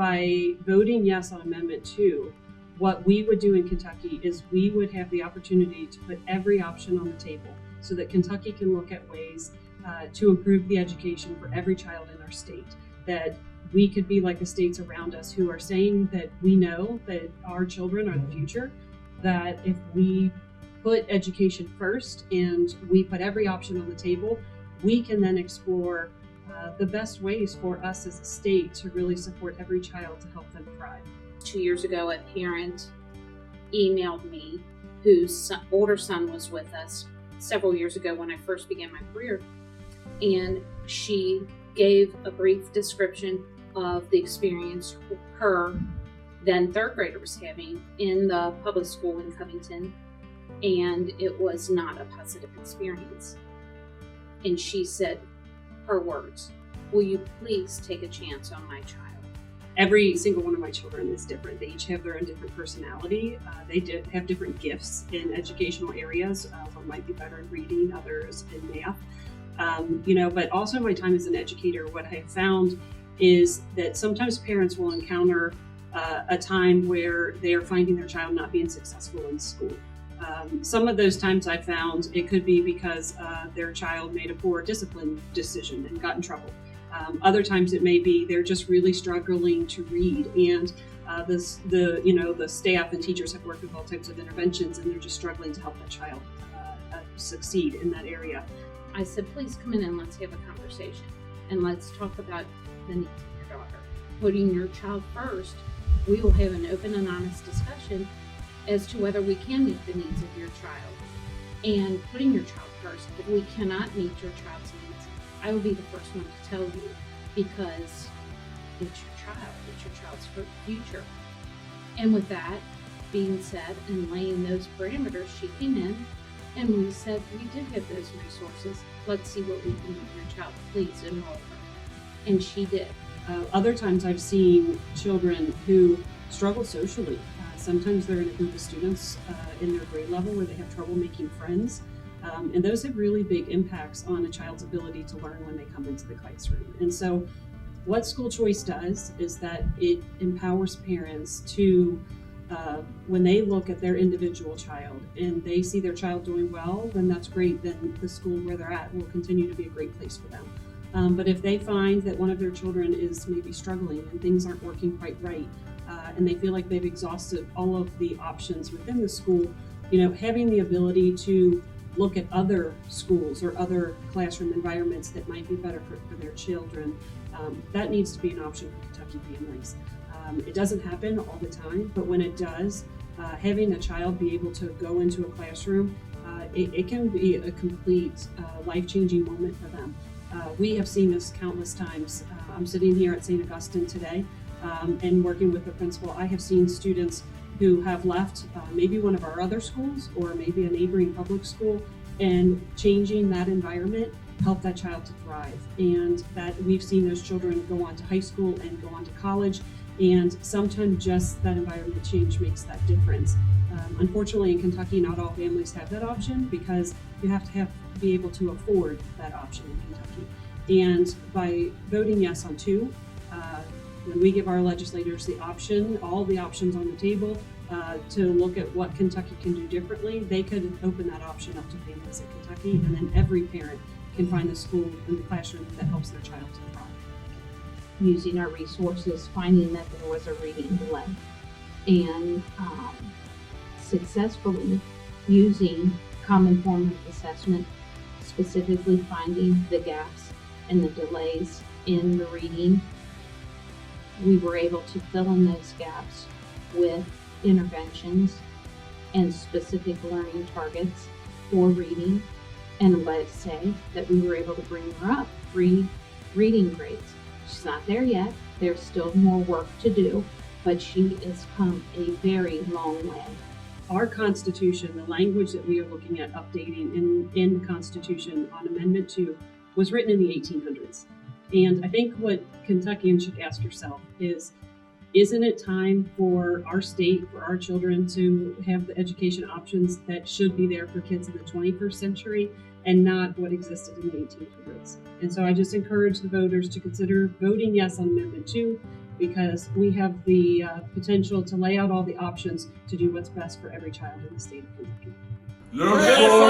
by voting yes on Amendment 2, what we would do in Kentucky is we would have the opportunity to put every option on the table so that Kentucky can look at ways to improve the education for every child in our state. That we could be like the states around us who are saying that we know that our children are the future, that if we put education first and we put every option on the table, we can then explore the best ways for us as a state to really support every child to help them thrive. 2 years ago, a parent emailed me whose older son was with us several years ago when I first began my career, and she gave a brief description of the experience her then third grader was having in the public school in Covington, and it was not a positive experience. And she said her words, "Will you please take a chance on my child?" Every single one of my children is different. They each have their own different personality. They have different gifts in educational areas. One might be better in reading, others in math. But also in my time as an educator, what I have found is that sometimes parents will encounter a time where they are finding their child not being successful in school. Some of those times I found it could be because their child made a poor discipline decision and got in trouble. Other times it may be they're just really struggling to read, and the staff and teachers have worked with all types of interventions, and they're just struggling to help that child succeed in that area. I said, "Please come in and let's have a conversation, and let's talk about the needs of your daughter. Putting your child first, we will have an open and honest discussion as to whether we can meet the needs of your child. And putting your child first, if we cannot meet your child's needs, I will be the first one to tell you, because it's your child's future." And with that being said and laying those parameters, she came in and we said, "We do have those resources. Let's see what we can do with your child. Please enroll her." And she did. Other times I've seen children who struggle socially. Sometimes they're in a group of students in their grade level where they have trouble making friends. And those have really big impacts on a child's ability to learn when they come into the classroom. And so what school choice does is that it empowers parents to, when they look at their individual child and they see their child doing well, then that's great. Then the school where they're at will continue to be a great place for them. But if they find that one of their children is maybe struggling and things aren't working quite right, and they feel like they've exhausted all of the options within the school, having the ability to look at other schools or other classroom environments that might be better for their children, that needs to be an option for Kentucky families. It doesn't happen all the time, but when it does, having a child be able to go into a classroom, it can be a complete life-changing moment for them. We have seen this countless times. I'm sitting here at St. Augustin today and working with the principal. I have seen students who have left maybe one of our other schools or maybe a neighboring public school, and changing that environment help that child to thrive. And that we've seen those children go on to high school and go on to college, and sometimes just that environment change makes that difference. Unfortunately, in Kentucky, not all families have that option because you have to be able to afford that option in Kentucky. And by voting yes on 2, when we give our legislators the option, all the options on the table, to look at what Kentucky can do differently, they could open that option up to families in Kentucky, and then every parent can find the school and the classroom that helps their child to thrive. Using our resources, finding that there was a reading delay, and successfully using common form of assessment, specifically finding the gaps and the delays in the reading. We were able to fill in those gaps with interventions and specific learning targets for reading. And let's say that we were able to bring her up 3 reading grades. She's not there yet. There's still more work to do, but she has come a very long way. Our Constitution, the language that we are looking at updating in the Constitution on Amendment 2, was written in the 1800s. And I think what Kentuckians should ask yourself is, isn't it time for our state, for our children to have the education options that should be there for kids in the 21st century and not what existed in the 1800s? And so I just encourage the voters to consider voting yes on Amendment 2 because we have the potential to lay out all the options to do what's best for every child in the state of Covington. Look forward